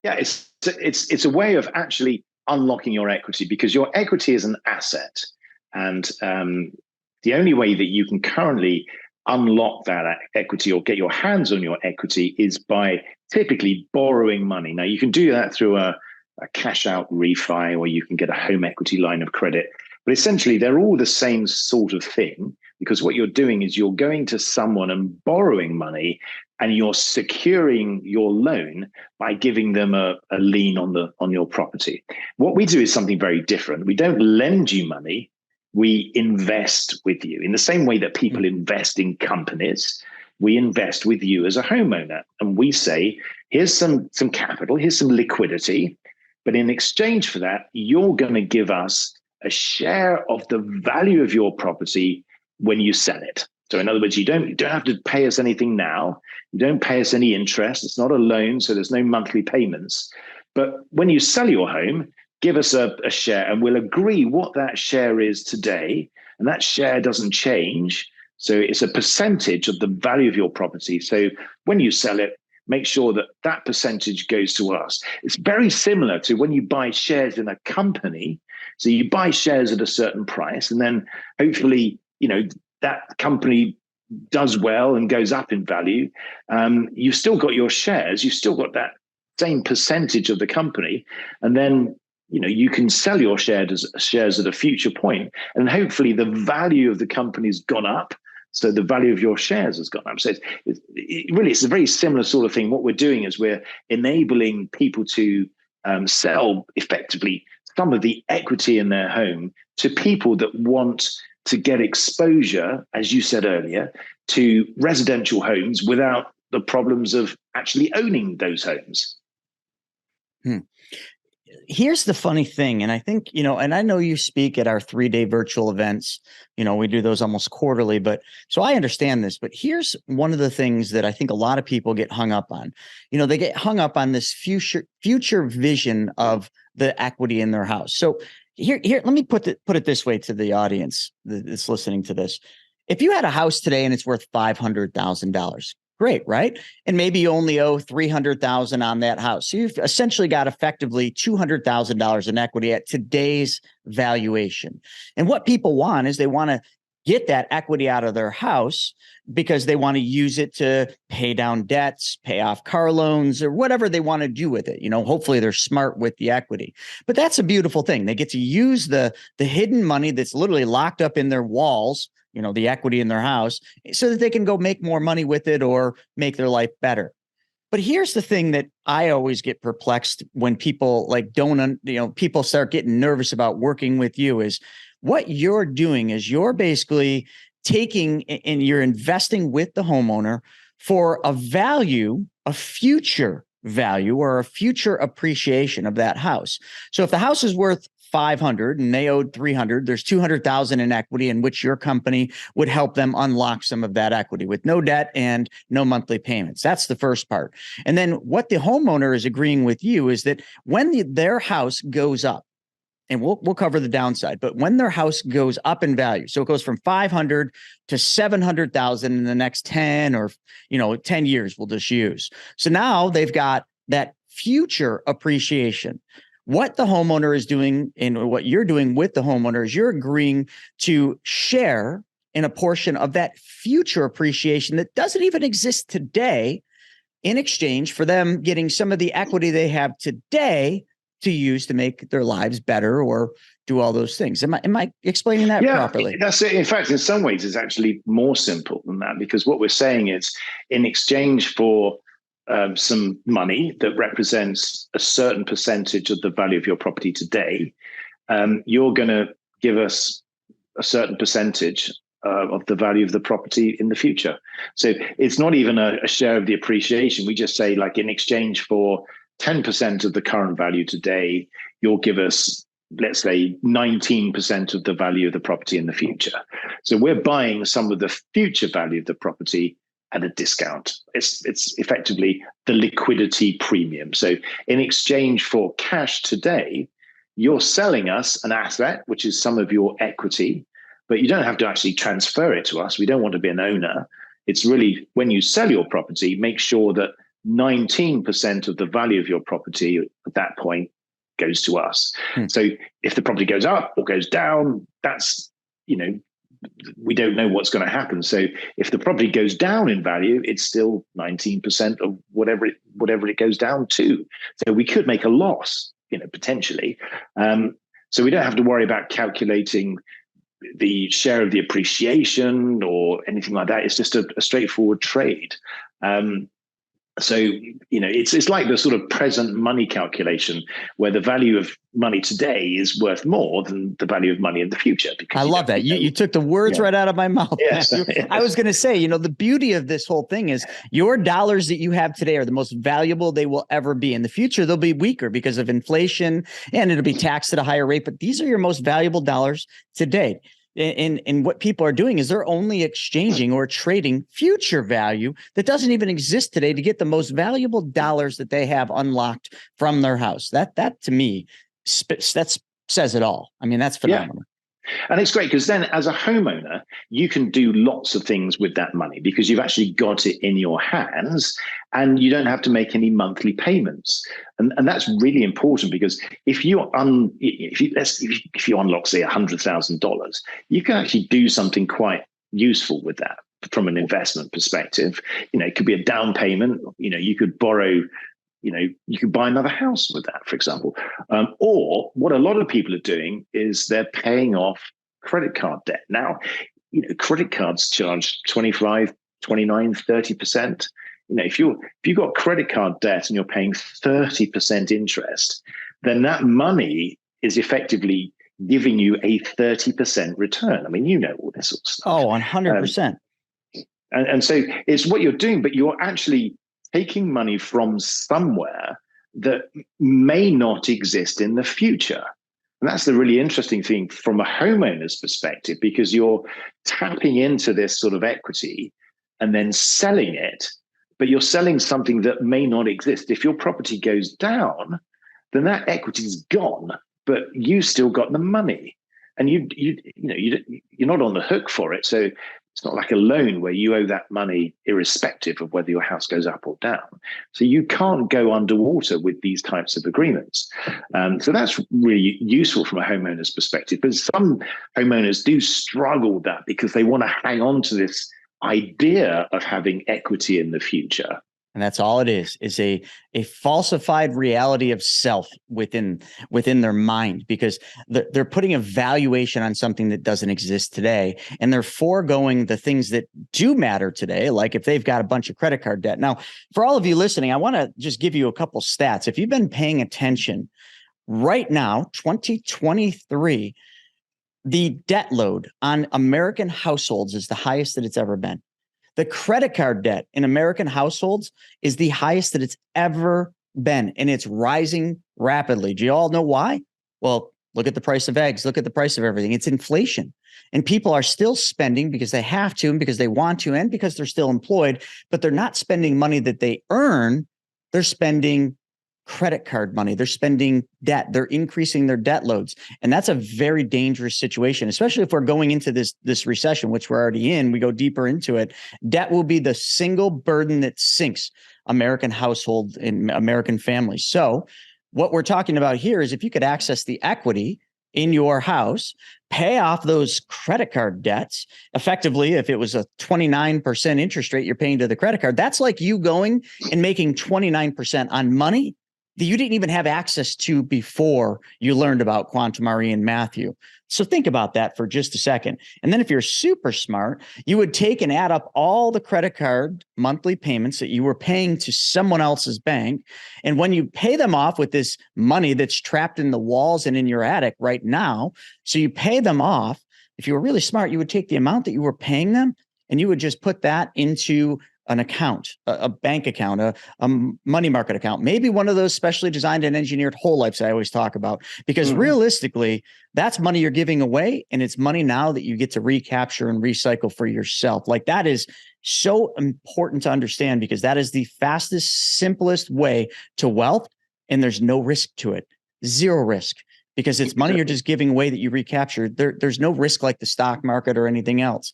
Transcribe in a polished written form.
Yeah, it's a way of actually unlocking your equity because your equity is an asset, and the only way that you can currently unlock that equity or get your hands on your equity is by typically borrowing money. Now you can do that through a cash out refi, or you can get a home equity line of credit. But essentially, they're all the same sort of thing because what you're doing is you're going to someone and borrowing money, and you're securing your loan by giving them a lien on your property. What we do is something very different. We don't lend you money. We invest with you in the same way that people invest in companies. We invest with you as a homeowner, and we say, here's some capital, here's some liquidity, but in exchange for that, you're going to give us a share of the value of your property when you sell it. So in other words, you don't have to pay us anything now. You don't pay us any interest. It's not a loan, so there's no monthly payments. But when you sell your home, give us a share, and we'll agree what that share is today. And that share doesn't change. So it's a percentage of the value of your property. So when you sell it, make sure that that percentage goes to us. It's very similar to when you buy shares in a company. So you buy shares at a certain price, and then hopefully, that company does well and goes up in value. You've still got your shares. You've still got that same percentage of the company. And then, you can sell your shares at a future point, and hopefully the value of the company's gone up. So the value of your shares has gone up. So it's a very similar sort of thing. What we're doing is we're enabling people to sell effectively some of the equity in their home to people that want to get exposure, as you said earlier, to residential homes without the problems of actually owning those homes. Here's the funny thing. And I think, and I know you speak at our 3-day virtual events, we do those almost quarterly, but so I understand this, but here's one of the things that I think a lot of people get hung up on. They get hung up on this future vision of the equity in their house. So here, let me put it this way to the audience that's listening to this. If you had a house today and it's worth $500,000, great, right? And maybe you only owe $300,000 on that house. So you've essentially got effectively $200,000 in equity at today's valuation. And what people want is they want to get that equity out of their house because they want to use it to pay down debts, pay off car loans, or whatever they want to do with it. Hopefully they're smart with the equity. But that's a beautiful thing. They get to use the hidden money that's literally locked up in their walls, the equity in their house, so that they can go make more money with it or make their life better. But here's the thing that I always get perplexed when people people start getting nervous about working with you is what you're doing is you're basically taking and you're investing with the homeowner for a future value or a future appreciation of that house. So if the house is worth 500 and they owed 300, there's 200,000 in equity in which your company would help them unlock some of that equity with no debt and no monthly payments. That's the first part. And then what the homeowner is agreeing with you is that when their house goes up, and we'll cover the downside, but when their house goes up in value, so it goes from 500 to 700,000 in the next 10 or 10 years, we'll just use. So now they've got that future appreciation. What the homeowner is doing and what you're doing with the homeowner is you're agreeing to share in a portion of that future appreciation that doesn't even exist today in exchange for them getting some of the equity they have today to use to make their lives better or do all those things. Am I explaining that properly? That's it. In fact, in some ways, it's actually more simple than that, because what we're saying is in exchange for some money that represents a certain percentage of the value of your property today, you're going to give us a certain percentage of the value of the property in the future. So it's not even a share of the appreciation. We just say, like, in exchange for 10% of the current value today, you'll give us, let's say, 19% of the value of the property in the future. So we're buying some of the future value of the property at a discount. It's effectively the liquidity premium. So in exchange for cash today, you're selling us an asset, which is some of your equity, but you don't have to actually transfer it to us. We don't want to be an owner. It's really, when you sell your property, make sure that 19% of the value of your property at that point goes to us. So if the property goes up or goes down, that's, we don't know what's going to happen. So if the property goes down in value, it's still 19% of whatever it goes down to. So we could make a loss, potentially. So we don't have to worry about calculating the share of the appreciation or anything like that. It's just a straightforward trade. So, it's like the sort of present money calculation where the value of money today is worth more than the value of money in the future. I love that. You took the words right out of my mouth. Yes. I was going to say, the beauty of this whole thing is your dollars that you have today are the most valuable they will ever be. In the future, they'll be weaker because of inflation and it'll be taxed at a higher rate. But these are your most valuable dollars today. And what people are doing is they're only exchanging or trading future value that doesn't even exist today to get the most valuable dollars that they have unlocked from their house. That to me, that says it all. I mean, that's phenomenal. Yeah. And it's great because then as a homeowner, you can do lots of things with that money because you've actually got it in your hands and you don't have to make any monthly payments. And that's really important because if you unlock, say, $100,000, you can actually do something quite useful with that from an investment perspective. It could be a down payment. You could borrow. You could buy another house with that, for example. Or what a lot of people are doing is they're paying off credit card debt. Now, credit cards charge 25, 29, 30%. If you've got credit card debt and you're paying 30% interest, then that money is effectively giving you a 30% return. I mean, all this sort of stuff. Oh, 100%. And so it's what you're doing, but you're actually taking money from somewhere that may not exist in the future. And that's the really interesting thing from a homeowner's perspective, because you're tapping into this sort of equity and then selling it, but you're selling something that may not exist. If your property goes down, then that equity's gone, but you still got the money. And you're not on the hook for it. So it's not like a loan where you owe that money irrespective of whether your house goes up or down. So you can't go underwater with these types of agreements. So that's really useful from a homeowner's perspective. But some homeowners do struggle with that because they want to hang on to this idea of having equity in the future. And that's all it is a falsified reality of self within their mind, because they're putting a valuation on something that doesn't exist today. And they're foregoing the things that do matter today, like if they've got a bunch of credit card debt. Now, for all of you listening, I want to just give you a couple stats. If you've been paying attention right now, 2023, the debt load on American households is the highest that it's ever been. The credit card debt in American households is the highest that it's ever been, and it's rising rapidly. Do you all know why? Well, look at the price of eggs. Look at the price of everything. It's inflation. And people are still spending because they have to and because they want to and because they're still employed, but they're not spending money that they earn. They're spending credit card money. They're spending debt. They're increasing their debt loads. And that's a very dangerous situation, especially if we're going into this recession, which we're already in. We go deeper into it. Debt will be the single burden that sinks American households and American families. So what we're talking about here is if you could access the equity in your house, pay off those credit card debts effectively. If it was a 29% interest rate you're paying to the credit card, that's like you going and making 29% on money that you didn't even have access to before you learned about Quantum RE and Matthew. So think about that for just a second. And then if you're super smart, you would take and add up all the credit card monthly payments that you were paying to someone else's bank. And when you pay them off with this money that's trapped in the walls and in your attic right now, so you pay them off, if you were really smart, you would take the amount that you were paying them and you would just put that into an account, a bank account, a money market account, maybe one of those specially designed and engineered whole lives I always talk about, because realistically, that's money you're giving away. And it's money now that you get to recapture and recycle for yourself. Like that is so important to understand because that is the fastest, simplest way to wealth. And there's no risk to it, zero risk. Because it's money you're just giving away that you recapture. There's no risk like the stock market or anything else.